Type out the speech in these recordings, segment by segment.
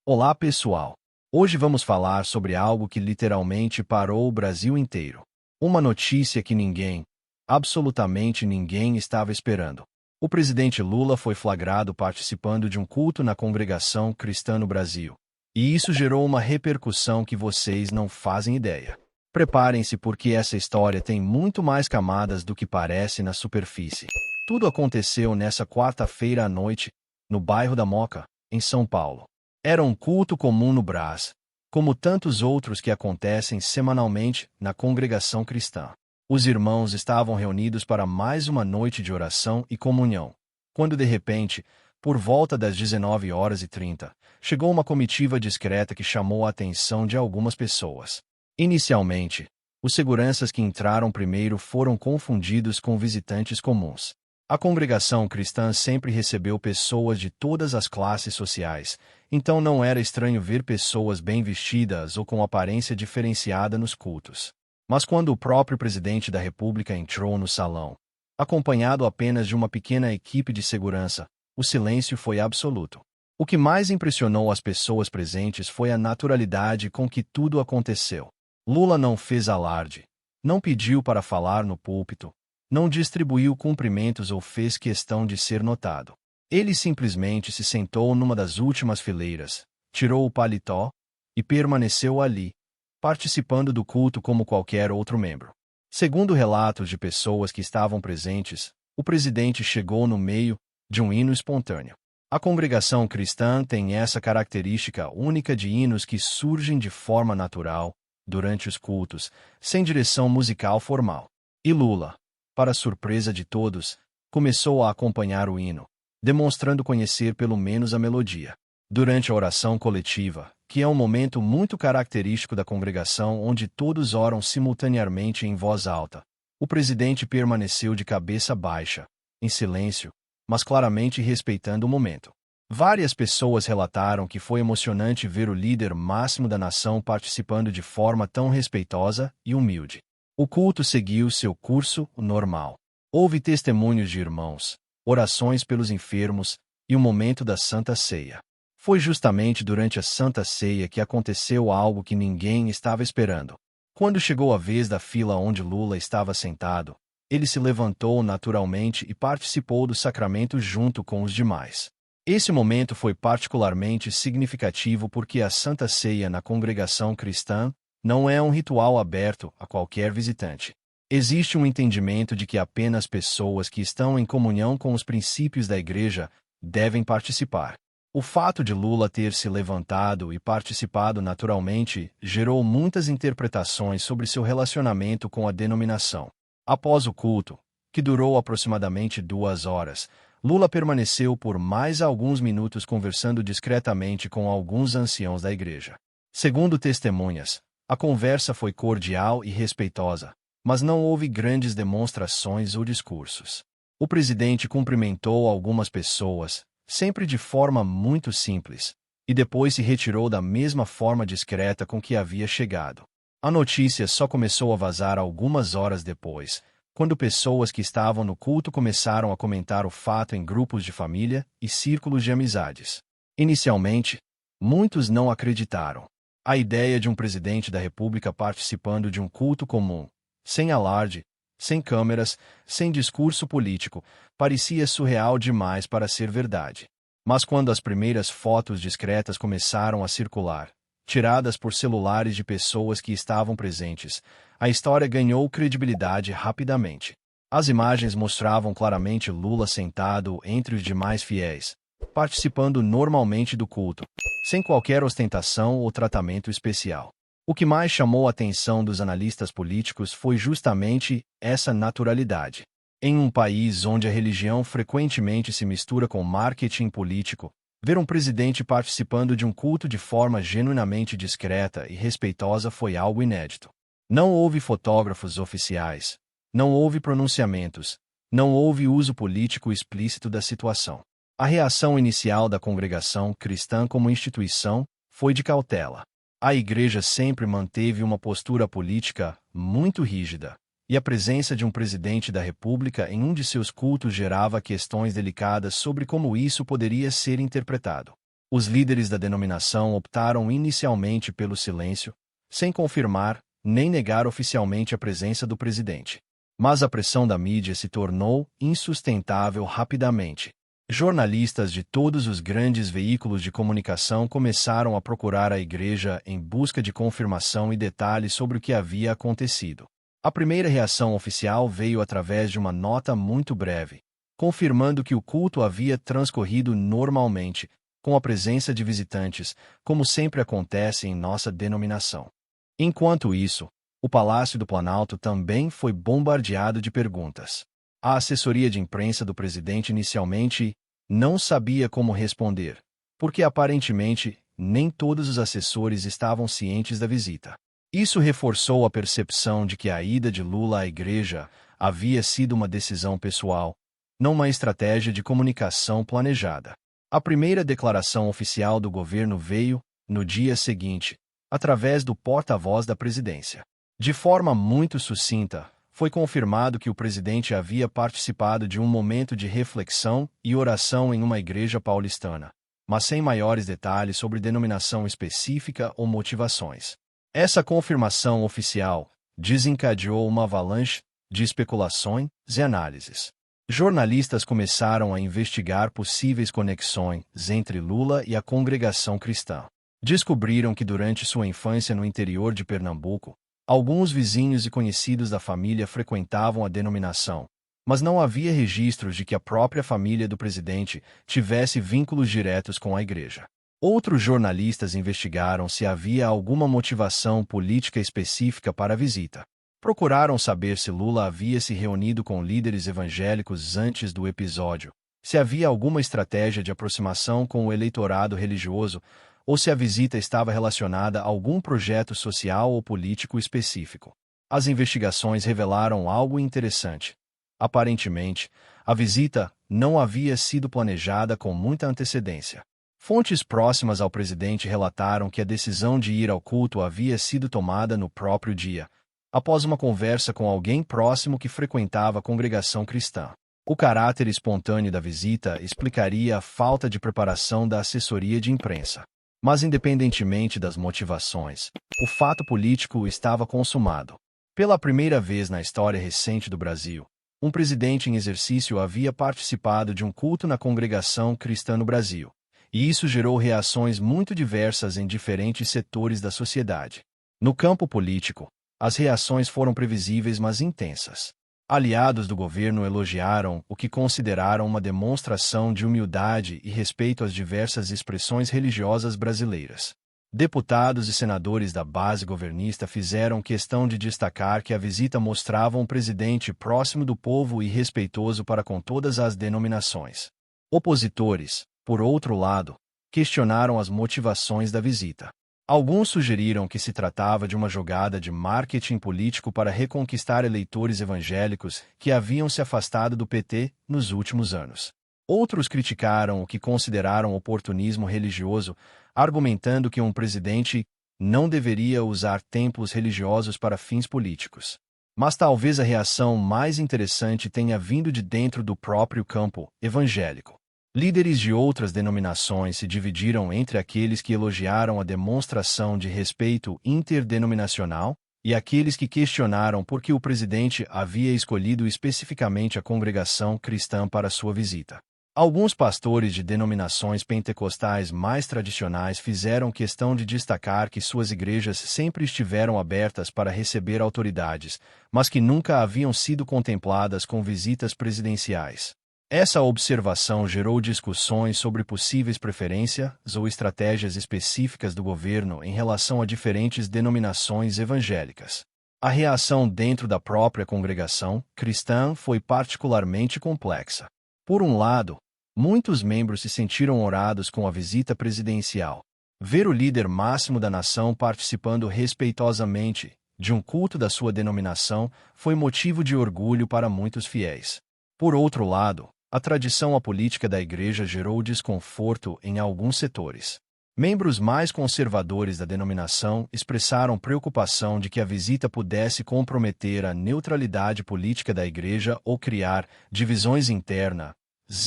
Olá, pessoal! Hoje vamos falar sobre algo que literalmente parou o Brasil inteiro. Uma notícia que ninguém, absolutamente ninguém, estava esperando. O presidente Lula foi flagrado participando de um culto na congregação cristã no Brasil. E isso gerou uma repercussão que vocês não fazem ideia. Preparem-se porque essa história tem muito mais camadas do que parece na superfície. Tudo aconteceu nessa quarta-feira à noite, no bairro da Moca, em São Paulo. Era um culto comum no Brás, como tantos outros que acontecem semanalmente na congregação cristã. Os irmãos estavam reunidos para mais uma noite de oração e comunhão, quando de repente, por volta das 19h30, chegou uma comitiva discreta que chamou a atenção de algumas pessoas. Inicialmente, os seguranças que entraram primeiro foram confundidos com visitantes comuns. A congregação cristã sempre recebeu pessoas de todas as classes sociais, então não era estranho ver pessoas bem vestidas ou com aparência diferenciada nos cultos. Mas quando o próprio presidente da República entrou no salão, acompanhado apenas de uma pequena equipe de segurança, o silêncio foi absoluto. O que mais impressionou as pessoas presentes foi a naturalidade com que tudo aconteceu. Lula não fez alarde, não pediu para falar no púlpito, não distribuiu cumprimentos ou fez questão de ser notado. Ele simplesmente se sentou numa das últimas fileiras, tirou o paletó e permaneceu ali, participando do culto como qualquer outro membro. Segundo relatos de pessoas que estavam presentes, o presidente chegou no meio de um hino espontâneo. A congregação cristã tem essa característica única de hinos que surgem de forma natural, durante os cultos, sem direção musical formal. E Lula, para surpresa de todos, começou a acompanhar o hino, demonstrando conhecer pelo menos a melodia. Durante a oração coletiva, que é um momento muito característico da congregação onde todos oram simultaneamente em voz alta, o presidente permaneceu de cabeça baixa, em silêncio, mas claramente respeitando o momento. Várias pessoas relataram que foi emocionante ver o líder máximo da nação participando de forma tão respeitosa e humilde. O culto seguiu seu curso normal. Houve testemunhos de irmãos, orações pelos enfermos e o momento da Santa Ceia. Foi justamente durante a Santa Ceia que aconteceu algo que ninguém estava esperando. Quando chegou a vez da fila onde Lula estava sentado, ele se levantou naturalmente e participou do sacramento junto com os demais. Esse momento foi particularmente significativo porque a Santa Ceia na congregação cristã não é um ritual aberto a qualquer visitante. Existe um entendimento de que apenas pessoas que estão em comunhão com os princípios da Igreja devem participar. O fato de Lula ter se levantado e participado naturalmente gerou muitas interpretações sobre seu relacionamento com a denominação. Após o culto, que durou aproximadamente 2 horas, Lula permaneceu por mais alguns minutos conversando discretamente com alguns anciãos da igreja. Segundo testemunhas, a conversa foi cordial e respeitosa, mas não houve grandes demonstrações ou discursos. O presidente cumprimentou algumas pessoas, sempre de forma muito simples, e depois se retirou da mesma forma discreta com que havia chegado. A notícia só começou a vazar algumas horas depois, quando pessoas que estavam no culto começaram a comentar o fato em grupos de família e círculos de amizades. Inicialmente, muitos não acreditaram. A ideia de um presidente da República participando de um culto comum, sem alarde, sem câmeras, sem discurso político, parecia surreal demais para ser verdade. Mas quando as primeiras fotos discretas começaram a circular, tiradas por celulares de pessoas que estavam presentes, a história ganhou credibilidade rapidamente. As imagens mostravam claramente Lula sentado entre os demais fiéis, participando normalmente do culto, sem qualquer ostentação ou tratamento especial. O que mais chamou a atenção dos analistas políticos foi justamente essa naturalidade. Em um país onde a religião frequentemente se mistura com marketing político, ver um presidente participando de um culto de forma genuinamente discreta e respeitosa foi algo inédito. Não houve fotógrafos oficiais, não houve pronunciamentos, não houve uso político explícito da situação. A reação inicial da congregação cristã como instituição foi de cautela. A Igreja sempre manteve uma postura política muito rígida, e a presença de um presidente da República em um de seus cultos gerava questões delicadas sobre como isso poderia ser interpretado. Os líderes da denominação optaram inicialmente pelo silêncio, sem confirmar nem negar oficialmente a presença do presidente. Mas a pressão da mídia se tornou insustentável rapidamente. Jornalistas de todos os grandes veículos de comunicação começaram a procurar a igreja em busca de confirmação e detalhes sobre o que havia acontecido. A primeira reação oficial veio através de uma nota muito breve, confirmando que o culto havia transcorrido normalmente, com a presença de visitantes, como sempre acontece em nossa denominação. Enquanto isso, o Palácio do Planalto também foi bombardeado de perguntas. A assessoria de imprensa do presidente inicialmente não sabia como responder, porque aparentemente nem todos os assessores estavam cientes da visita. Isso reforçou a percepção de que a ida de Lula à igreja havia sido uma decisão pessoal, não uma estratégia de comunicação planejada. A primeira declaração oficial do governo veio, no dia seguinte, através do porta-voz da presidência. De forma muito sucinta, foi confirmado que o presidente havia participado de um momento de reflexão e oração em uma igreja paulistana, mas sem maiores detalhes sobre denominação específica ou motivações. Essa confirmação oficial desencadeou uma avalanche de especulações e análises. Jornalistas começaram a investigar possíveis conexões entre Lula e a congregação cristã. Descobriram que durante sua infância no interior de Pernambuco, alguns vizinhos e conhecidos da família frequentavam a denominação, mas não havia registros de que a própria família do presidente tivesse vínculos diretos com a igreja. Outros jornalistas investigaram se havia alguma motivação política específica para a visita. Procuraram saber se Lula havia se reunido com líderes evangélicos antes do episódio, se havia alguma estratégia de aproximação com o eleitorado religioso, ou se a visita estava relacionada a algum projeto social ou político específico. As investigações revelaram algo interessante. Aparentemente, a visita não havia sido planejada com muita antecedência. Fontes próximas ao presidente relataram que a decisão de ir ao culto havia sido tomada no próprio dia, após uma conversa com alguém próximo que frequentava a congregação cristã. O caráter espontâneo da visita explicaria a falta de preparação da assessoria de imprensa. Mas independentemente das motivações, o fato político estava consumado. Pela primeira vez na história recente do Brasil, um presidente em exercício havia participado de um culto na congregação cristã no Brasil, e isso gerou reações muito diversas em diferentes setores da sociedade. No campo político, as reações foram previsíveis mas intensas. Aliados do governo elogiaram o que consideraram uma demonstração de humildade e respeito às diversas expressões religiosas brasileiras. Deputados e senadores da base governista fizeram questão de destacar que a visita mostrava um presidente próximo do povo e respeitoso para com todas as denominações. Opositores, por outro lado, questionaram as motivações da visita. Alguns sugeriram que se tratava de uma jogada de marketing político para reconquistar eleitores evangélicos que haviam se afastado do PT nos últimos anos. Outros criticaram o que consideraram oportunismo religioso, argumentando que um presidente não deveria usar templos religiosos para fins políticos. Mas talvez a reação mais interessante tenha vindo de dentro do próprio campo evangélico. Líderes de outras denominações se dividiram entre aqueles que elogiaram a demonstração de respeito interdenominacional e aqueles que questionaram por que o presidente havia escolhido especificamente a congregação cristã para sua visita. Alguns pastores de denominações pentecostais mais tradicionais fizeram questão de destacar que suas igrejas sempre estiveram abertas para receber autoridades, mas que nunca haviam sido contempladas com visitas presidenciais. Essa observação gerou discussões sobre possíveis preferências ou estratégias específicas do governo em relação a diferentes denominações evangélicas. A reação dentro da própria congregação cristã foi particularmente complexa. Por um lado, muitos membros se sentiram honrados com a visita presidencial. Ver o líder máximo da nação participando respeitosamente de um culto da sua denominação foi motivo de orgulho para muitos fiéis. Por outro lado, a tradição apolítica da igreja gerou desconforto em alguns setores. Membros mais conservadores da denominação expressaram preocupação de que a visita pudesse comprometer a neutralidade política da igreja ou criar divisões internas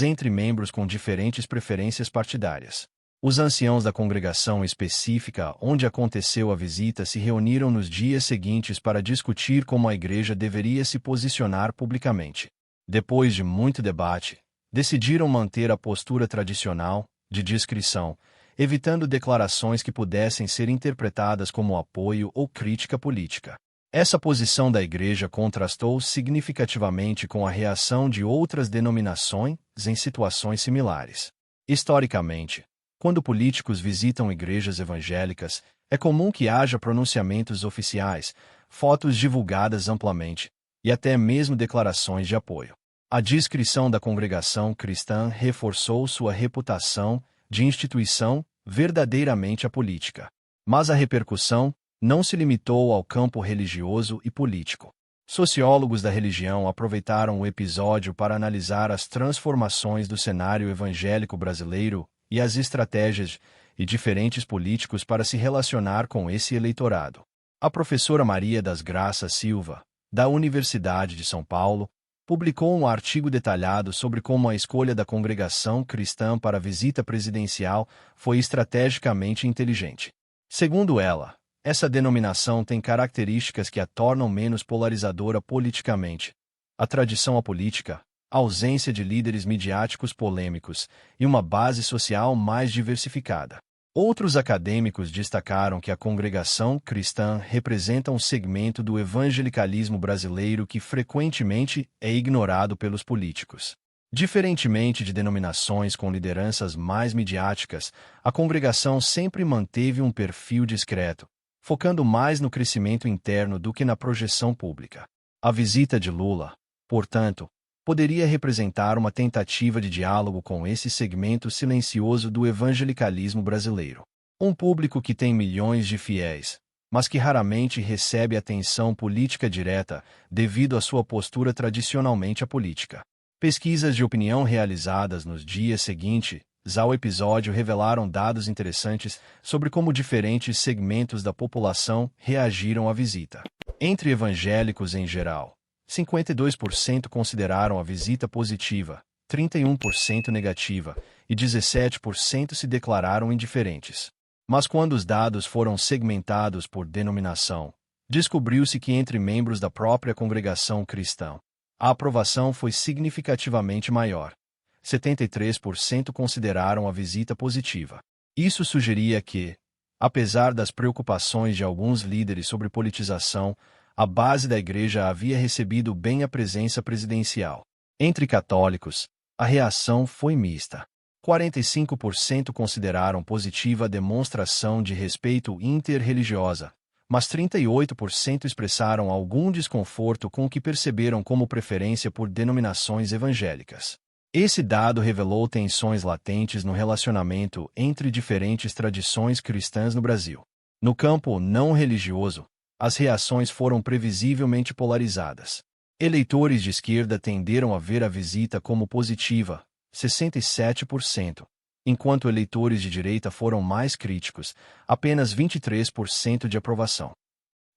entre membros com diferentes preferências partidárias. Os anciãos da congregação específica onde aconteceu a visita se reuniram nos dias seguintes para discutir como a igreja deveria se posicionar publicamente. Depois de muito debate, decidiram manter a postura tradicional, de discrição, evitando declarações que pudessem ser interpretadas como apoio ou crítica política. Essa posição da igreja contrastou significativamente com a reação de outras denominações em situações similares. Historicamente, quando políticos visitam igrejas evangélicas, é comum que haja pronunciamentos oficiais, fotos divulgadas amplamente, e até mesmo declarações de apoio. A discrição da congregação cristã reforçou sua reputação de instituição verdadeiramente apolítica. Mas a repercussão não se limitou ao campo religioso e político. Sociólogos da religião aproveitaram o episódio para analisar as transformações do cenário evangélico brasileiro e as estratégias de diferentes políticos para se relacionar com esse eleitorado. A professora Maria das Graças Silva, da Universidade de São Paulo, publicou um artigo detalhado sobre como a escolha da congregação cristã para a visita presidencial foi estrategicamente inteligente. Segundo ela, essa denominação tem características que a tornam menos polarizadora politicamente: a tradição apolítica, a ausência de líderes midiáticos polêmicos e uma base social mais diversificada. Outros acadêmicos destacaram que a congregação cristã representa um segmento do evangelicalismo brasileiro que frequentemente é ignorado pelos políticos. Diferentemente de denominações com lideranças mais midiáticas, a congregação sempre manteve um perfil discreto, focando mais no crescimento interno do que na projeção pública. A visita de Lula, portanto, poderia representar uma tentativa de diálogo com esse segmento silencioso do evangelicalismo brasileiro. Um público que tem milhões de fiéis, mas que raramente recebe atenção política direta devido à sua postura tradicionalmente apolítica. Pesquisas de opinião realizadas nos dias seguintes ao episódio revelaram dados interessantes sobre como diferentes segmentos da população reagiram à visita. Entre evangélicos em geral, 52% consideraram a visita positiva, 31% negativa e 17% se declararam indiferentes. Mas quando os dados foram segmentados por denominação, descobriu-se que entre membros da própria congregação cristã, a aprovação foi significativamente maior. 73% consideraram a visita positiva. Isso sugeria que, apesar das preocupações de alguns líderes sobre politização, a base da igreja havia recebido bem a presença presidencial. Entre católicos, a reação foi mista. 45% consideraram positiva a demonstração de respeito interreligiosa, mas 38% expressaram algum desconforto com o que perceberam como preferência por denominações evangélicas. Esse dado revelou tensões latentes no relacionamento entre diferentes tradições cristãs no Brasil. No campo não religioso, as reações foram previsivelmente polarizadas. Eleitores de esquerda tenderam a ver a visita como positiva, 67%, enquanto eleitores de direita foram mais críticos, apenas 23% de aprovação.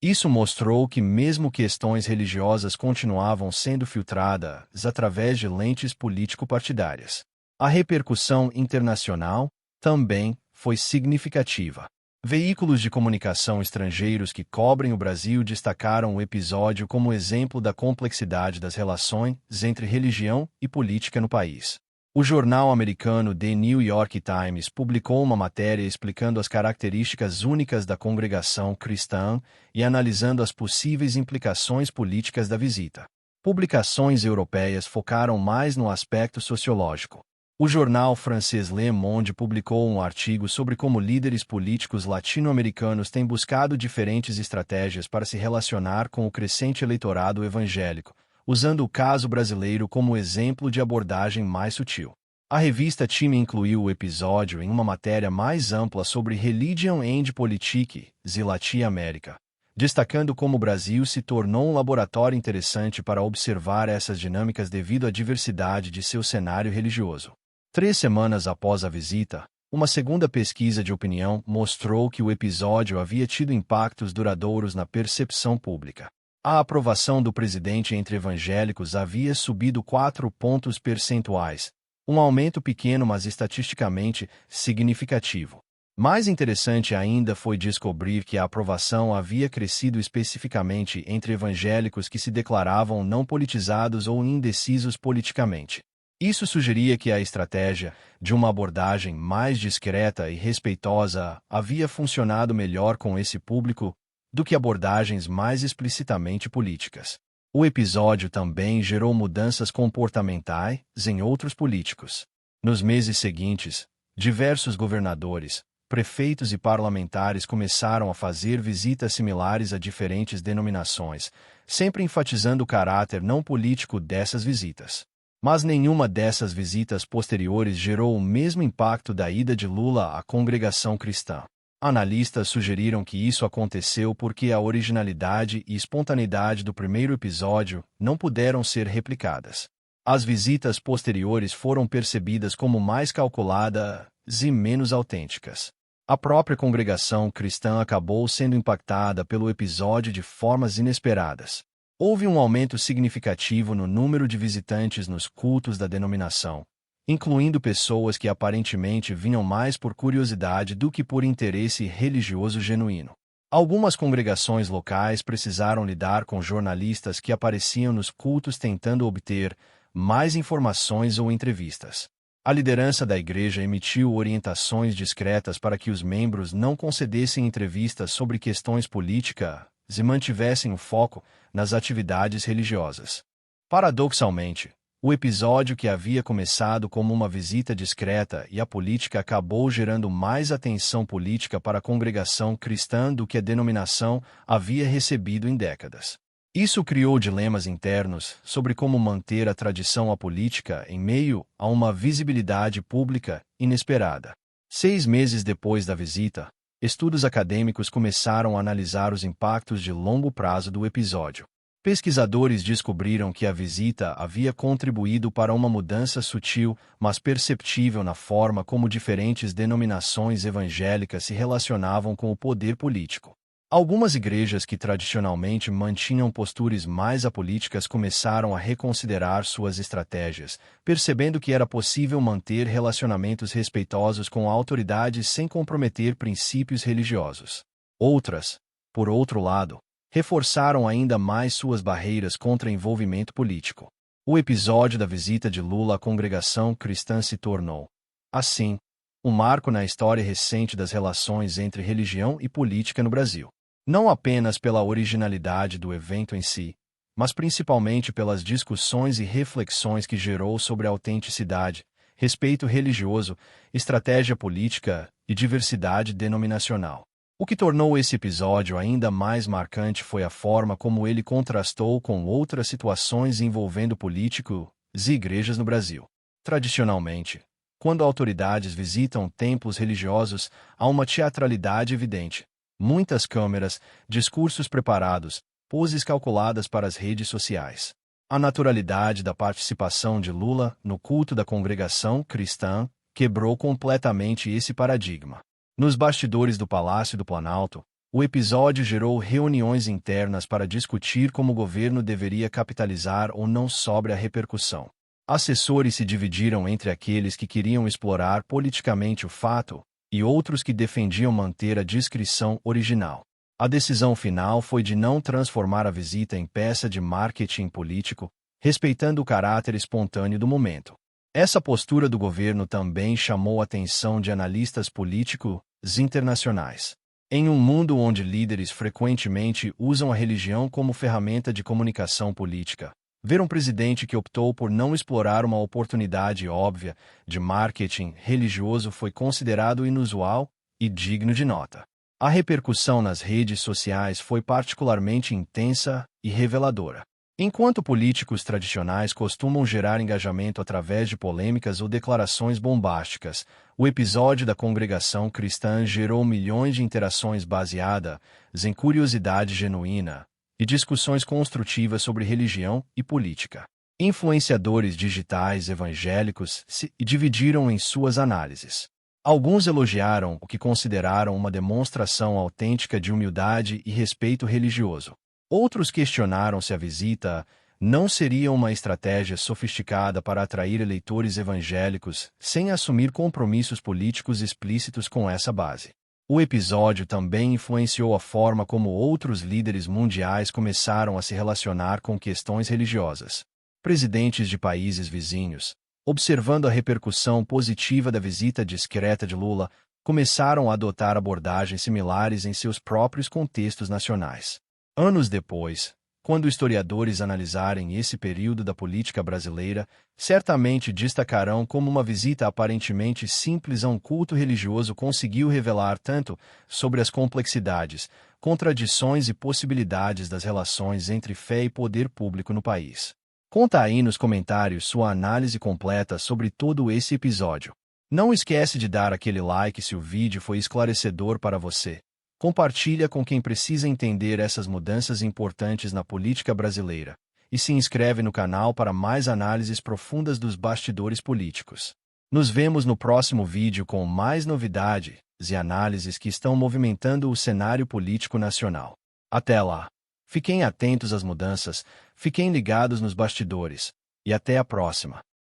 Isso mostrou que mesmo questões religiosas continuavam sendo filtradas através de lentes político-partidárias. A repercussão internacional também foi significativa. Veículos de comunicação estrangeiros que cobrem o Brasil destacaram o episódio como exemplo da complexidade das relações entre religião e política no país. O jornal americano The New York Times publicou uma matéria explicando as características únicas da congregação cristã e analisando as possíveis implicações políticas da visita. Publicações europeias focaram mais no aspecto sociológico. O jornal francês Le Monde publicou um artigo sobre como líderes políticos latino-americanos têm buscado diferentes estratégias para se relacionar com o crescente eleitorado evangélico, usando o caso brasileiro como exemplo de abordagem mais sutil. A revista Time incluiu o episódio em uma matéria mais ampla sobre Religion and Politics e Latin America, destacando como o Brasil se tornou um laboratório interessante para observar essas dinâmicas devido à diversidade de seu cenário religioso. 3 semanas após a visita, uma segunda pesquisa de opinião mostrou que o episódio havia tido impactos duradouros na percepção pública. A aprovação do presidente entre evangélicos havia subido 4 pontos percentuais, Um aumento pequeno, mas estatisticamente significativo. Mais interessante ainda foi descobrir que a aprovação havia crescido especificamente entre evangélicos que se declaravam não politizados ou indecisos politicamente. Isso sugeria que a estratégia de uma abordagem mais discreta e respeitosa havia funcionado melhor com esse público do que abordagens mais explicitamente políticas. O episódio também gerou mudanças comportamentais em outros políticos. Nos meses seguintes, diversos governadores, prefeitos e parlamentares começaram a fazer visitas similares a diferentes denominações, sempre enfatizando o caráter não político dessas visitas. Mas nenhuma dessas visitas posteriores gerou o mesmo impacto da ida de Lula à congregação cristã. Analistas sugeriram que isso aconteceu porque a originalidade e espontaneidade do primeiro episódio não puderam ser replicadas. As visitas posteriores foram percebidas como mais calculadas e menos autênticas. A própria congregação cristã acabou sendo impactada pelo episódio de formas inesperadas. Houve um aumento significativo no número de visitantes nos cultos da denominação, incluindo pessoas que aparentemente vinham mais por curiosidade do que por interesse religioso genuíno. Algumas congregações locais precisaram lidar com jornalistas que apareciam nos cultos tentando obter mais informações ou entrevistas. A liderança da igreja emitiu orientações discretas para que os membros não concedessem entrevistas sobre questões políticas e mantivessem o foco nas atividades religiosas. Paradoxalmente, o episódio que havia começado como uma visita discreta e a política acabou gerando mais atenção política para a congregação cristã do que a denominação havia recebido em décadas. Isso criou dilemas internos sobre como manter a tradição apolítica em meio a uma visibilidade pública inesperada. 6 meses depois da visita, estudos acadêmicos começaram a analisar os impactos de longo prazo do episódio. Pesquisadores descobriram que a visita havia contribuído para uma mudança sutil, mas perceptível na forma como diferentes denominações evangélicas se relacionavam com o poder político. Algumas igrejas que tradicionalmente mantinham posturas mais apolíticas começaram a reconsiderar suas estratégias, percebendo que era possível manter relacionamentos respeitosos com autoridades sem comprometer princípios religiosos. Outras, por outro lado, reforçaram ainda mais suas barreiras contra envolvimento político. O episódio da visita de Lula à congregação cristã se tornou, assim, um marco na história recente das relações entre religião e política no Brasil. Não apenas pela originalidade do evento em si, mas principalmente pelas discussões e reflexões que gerou sobre a autenticidade, respeito religioso, estratégia política e diversidade denominacional. O que tornou esse episódio ainda mais marcante foi a forma como ele contrastou com outras situações envolvendo políticos e igrejas no Brasil. Tradicionalmente, quando autoridades visitam templos religiosos, há uma teatralidade evidente. Muitas câmeras, discursos preparados, poses calculadas para as redes sociais. A naturalidade da participação de Lula no culto da congregação cristã quebrou completamente esse paradigma. Nos bastidores do Palácio do Planalto, o episódio gerou reuniões internas para discutir como o governo deveria capitalizar ou não sobre a repercussão. Assessores se dividiram entre aqueles que queriam explorar politicamente o fato e outros que defendiam manter a descrição original. A decisão final foi de não transformar a visita em peça de marketing político, respeitando o caráter espontâneo do momento. Essa postura do governo também chamou a atenção de analistas políticos internacionais. Em um mundo onde líderes frequentemente usam a religião como ferramenta de comunicação política, ver um presidente que optou por não explorar uma oportunidade óbvia de marketing religioso foi considerado inusual e digno de nota. A repercussão nas redes sociais foi particularmente intensa e reveladora. Enquanto políticos tradicionais costumam gerar engajamento através de polêmicas ou declarações bombásticas, o episódio da congregação cristã gerou milhões de interações baseadas em curiosidade genuína e discussões construtivas sobre religião e política. Influenciadores digitais evangélicos se dividiram em suas análises. Alguns elogiaram o que consideraram uma demonstração autêntica de humildade e respeito religioso. Outros questionaram se a visita Não seria uma estratégia sofisticada para atrair eleitores evangélicos sem assumir compromissos políticos explícitos com essa base. O episódio também influenciou a forma como outros líderes mundiais começaram a se relacionar com questões religiosas. Presidentes de países vizinhos, observando a repercussão positiva da visita discreta de Lula, começaram a adotar abordagens similares em seus próprios contextos nacionais. Anos depois, quando historiadores analisarem esse período da política brasileira, certamente destacarão como uma visita aparentemente simples a um culto religioso conseguiu revelar tanto sobre as complexidades, contradições e possibilidades das relações entre fé e poder público no país. Conta aí nos comentários sua análise completa sobre todo esse episódio. Não esquece de dar aquele like se o vídeo foi esclarecedor para você. Compartilha com quem precisa entender essas mudanças importantes na política brasileira e se inscreve no canal para mais análises profundas dos bastidores políticos. Nos vemos no próximo vídeo com mais novidades e análises que estão movimentando o cenário político nacional. Até lá! Fiquem atentos às mudanças, fiquem ligados nos bastidores e até a próxima!